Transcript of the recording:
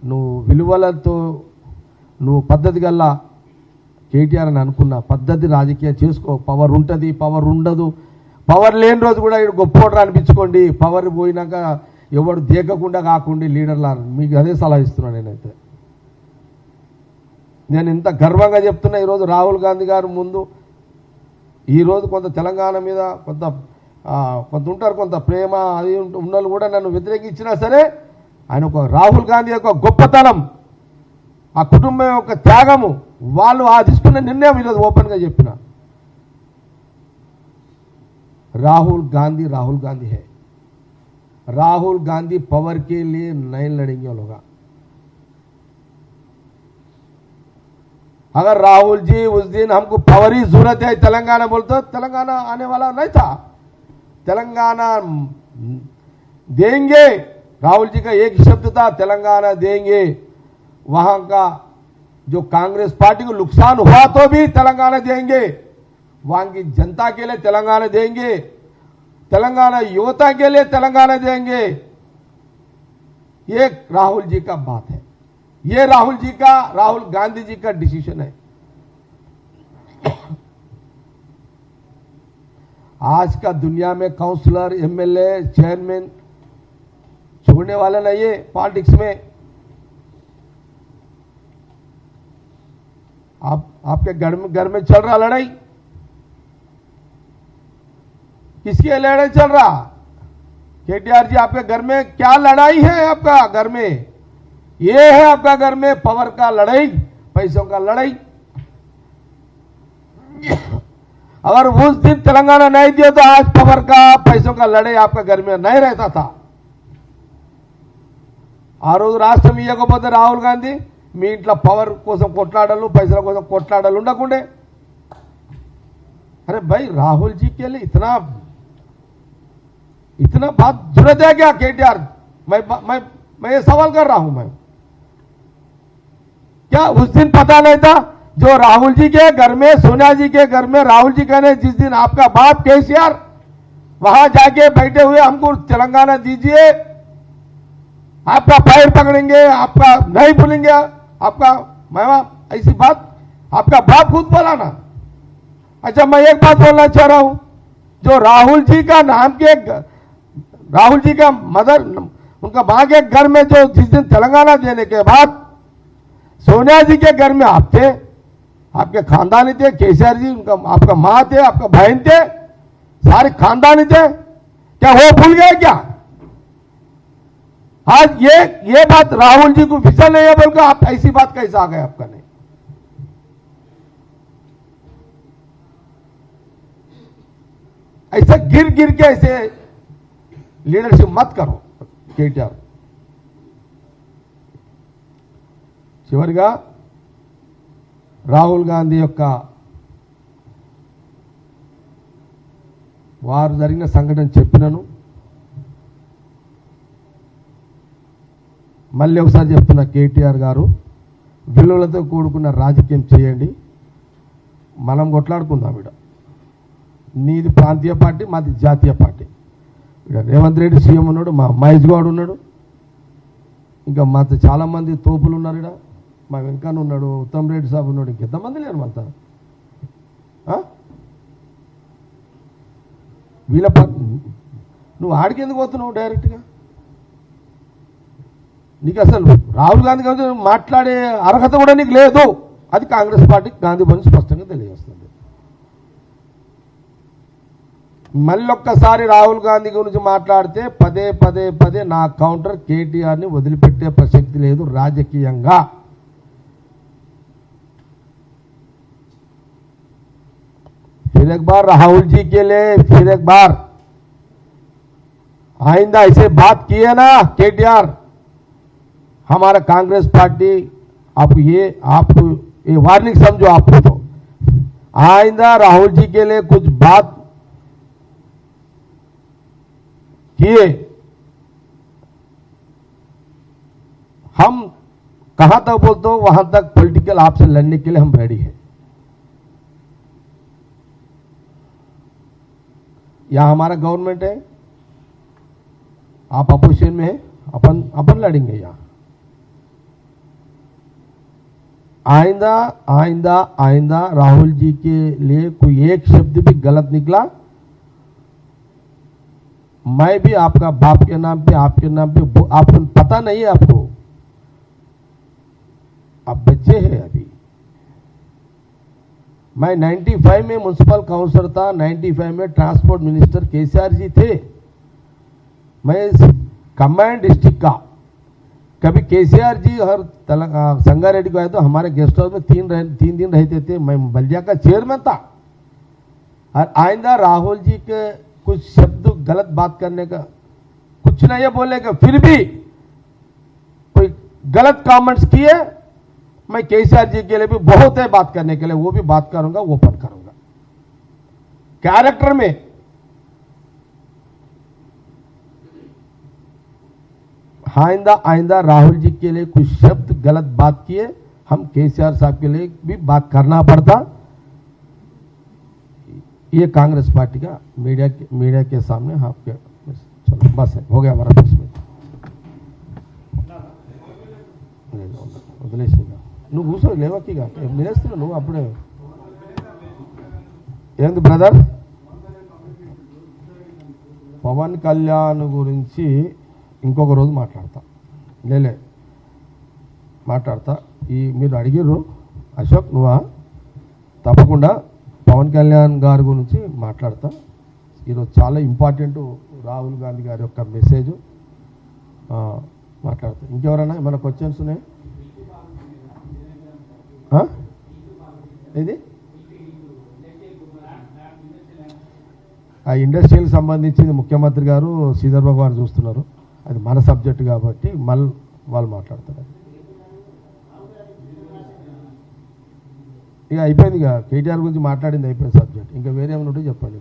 నువ్వు విలువలతో నువ్వు పద్ధతి గల్లా కేటీఆర్ అని అనుకున్న పద్ధతి రాజకీయం చేసుకో. పవర్ ఉంటుంది, పవర్ ఉండదు. పవర్ లేని రోజు కూడా ఇక్కడ గొప్పోడరా అనిపించుకోండి. పవర్ పోయినాక ఎవడు దేకకుండా కాకుండా లీడర్లా. మీకు అదే సలహా ఇస్తున్నాను నేనైతే. నేను ఇంత గర్వంగా చెప్తున్నా. ఈరోజు రాహుల్ గాంధీ గారు ముందు ఈరోజు కొంత తెలంగాణ మీద కొంత ఉంటారు, కొంత ప్రేమ అది ఉన్నోళ్ళు కూడా నన్ను వ్యతిరేకించినా సరే ఆయన ఒక రాహుల్ గాంధీ యొక్క గొప్పతనం, ఆ కుటుంబం యొక్క త్యాగము, వాళ్ళు ఆ తీసుకున్న నిర్ణయం ఈరోజు ఓపెన్గా చెప్పిన. राहुल गांधी है. राहुल गांधी पावर के लिए नहीं लड़ेंगे लोग. अगर राहुल जी उस दिन हमको पावर ही जरूरत है तेलंगाना बोलते, तेलंगाना आने वाला नहीं था. तेलंगाना देंगे, राहुल जी का एक शब्द था तेलंगाना देंगे. वहां का जो कांग्रेस पार्टी को नुकसान हुआ तो भी तेलंगाना देंगे, वहां की जनता के लिए तेलंगाना देंगे, तेलंगाना युवता के लिए तेलंगाना देंगे. ये राहुल जी का बात है. ये राहुल गांधी जी का डिसीजन है. आज का दुनिया में काउंसलर, एमएलए, चेयरमैन छोड़ने वाले नहीं है पॉलिटिक्स में. आपके घर में चल रहा लड़ाई, किसकी लड़ाई चल रहा? केटीआर जी आपके घर में क्या लड़ाई है? आपका घर में ये है, आपका घर में पावर का लड़ाई, पैसों का लड़ाई. अगर उस दिन तेलंगाना नहीं दिया तो आज पावर का, पैसों का लड़ाई आपका घर में नहीं रहता था. ఆ రోజు రాష్ట్రం ఇవ్వకపోతే రాహుల్ గాంధీ మీ ఇంట్లో పవర్ కోసం కొట్లాడాలు, పైసల కోసం కొట్లాడాలు ఉండకుండే. अरे भाई राहुल जी के लिए इतना बात जरूरत है क्या केटीआर? मैं ये सवाल कर रहा हूं. मैं क्या उस दिन पता नहीं था? जो राहुल जी के घर में, सोनिया जी के घर में राहुल जी कहने जिस दिन आपका बाप केसीआर वहां जाके बैठे हुए हमको तेलंगाना दीजिए, आपका पैर पकड़ेंगे, आपका नहीं भूलेंगे, आपका ऐसी बात आपका बाप खुद बोला ना. अच्छा, मैं एक बात बोलना चाह रहा हूं. जो राहुल जी का नाम के, राहुल जी का मदर, उनका मां के घर में जो जिस दिन तेलंगाना देने के बाद सोनिया जी के घर में आप थे, आपके खानदानी थे, केसीआर जी उनका, आपका मां थे, आपका बहन थे, सारे खानदानी थे. क्या वो भूल गए क्या? आज ये बात राहुल जी को विषय नहीं है बोलकर आप ऐसी बात कैसे आ गए आपका? नहीं, ऐसे गिर के ऐसे లీడర్షిప్ మత్ కరో కేటీఆర్. చివరిగా రాహుల్ గాంధీ యొక్క వారు జరిగిన సంఘటన చెప్పినను, మళ్ళీ ఒకసారి చెప్తున్నా, కేటీఆర్ గారు విలువలతో కూడుకున్న రాజకీయం చేయండి. మనం కొట్లాడుకుందాం. ఇక్కడ నీది ప్రాంతీయ పార్టీ, మాది జాతీయ పార్టీ. ఇక్కడ రేవంత్ రెడ్డి సీఎం ఉన్నాడు, మా మహేష్ గౌడ్ ఉన్నాడు, ఇంకా మాతో చాలామంది తోపులు ఉన్నారు. ఇక్కడ మా వెంకన్న ఉన్నాడు, ఉత్తమ్ రెడ్డి సాబ్ ఉన్నాడు, ఇంకెంతమంది లేరు మనతో. వీళ్ళ నువ్వు ఆడికి ఎందుకు పోతున్నావు డైరెక్ట్గా? నీకు అసలు రాహుల్ గాంధీ గారు మాట్లాడే అర్హత కూడా నీకు లేదు. అది కాంగ్రెస్ పార్టీ గాంధీ భవన్ స్పష్టంగా తెలియజేస్తుంది. మళ్ళొక్కసారి రాహుల్ గాంధీ గురించి మాట్లాడితే పదే నా కౌంటర్ కేటీఆర్ని వదిలిపెట్టే ప్రసక్తి లేదు రాజకీయంగా. फिर एक बार राहुल जी के लिए फिर एक बार आइंदा ऐसे बात किए ना केटीआर, हमारा कांग्रेस पार्टी आपको ये वार्निंग समझो. आपको तो आइंदा राहुल जी के लिए कुछ बात किए, हम कहां तक बोलते हो वहां तक पॉलिटिकल आपसे लड़ने के लिए हम रेडी हैं. यहां हमारा गवर्नमेंट है, आप अपोजिशन में हैं, अपन लड़ेंगे. यहां आइंदा आइंदा आइंदा राहुल जी के लिए कोई एक शब्द भी गलत निकला, मैं भी आपका बाप के नाम पे, आपके नाम पे, आपको पता नहीं है, आपको आप बच्चे हैं अभी। मैं 95 में म्युनिसिपल काउंसिलर था, 95 में ट्रांसपोर्ट मिनिस्टर केसीआर जी थे। मैं इस कमांड डिस्ट्रिक्ट का, कभी केसीआर जी और संगारेड्डी को आए तो हमारे गेस्ट हाउस में तीन दिन रहते थे। मैं बलिया का चेयरमैन था। और आइंदा राहुल जी के कुछ शब्द गलत बात करने का, कुछ नहीं है बोलने का, फिर भी कोई गलत कमेंट्स किए, मैं केसीआर जी के लिए भी बहुत है बात करने के लिए, वो भी बात करूंगा, ओपन करूंगा कैरेक्टर में। आइंदा आइंदा राहुल जी के लिए कुछ शब्द गलत बात किए, हम केसीआर साहब के लिए भी बात करना पड़ता। ये कांग्रेस पार्टी का मीडिया के सामने आपके, चलो बस है, हो गया हमारा 10 मिनट। వదిలేసిగా నువ్వు కూర్చో, లేవకిగా నేనేస్తున్నా, నువ్వు అప్పుడే ఏంది బ్రదర్. పవన్ కళ్యాణ్ గురించి ఇంకొక రోజు మాట్లాడతా, మాట్లాడతా. ఈ మీరు అడిగిర్రు అశోక్, నువ్వా? తప్పకుండా పవన్ కళ్యాణ్ గారి గురించి మాట్లాడతా. ఈరోజు చాలా ఇంపార్టెంట్ రాహుల్ గాంధీ గారి యొక్క మెసేజ్ మాట్లాడతా. ఇంకెవరైనా ఏమైనా క్వశ్చన్స్ ఉన్నాయి? ఇది ఆ ఇండస్ట్రీకి సంబంధించింది ముఖ్యమంత్రి గారు శ్రీధర్ బాబు గారు చూస్తున్నారు. అది మన సబ్జెక్ట్ కాబట్టి మళ్ళీ వాళ్ళు మాట్లాడతారు. ఇక అయిపోయింది, ఇక కేటీఆర్ గురించి మాట్లాడింది అయిపోయింది సబ్జెక్ట్. ఇంకా వేరే ఏమైనా ఉంటే చెప్పండి.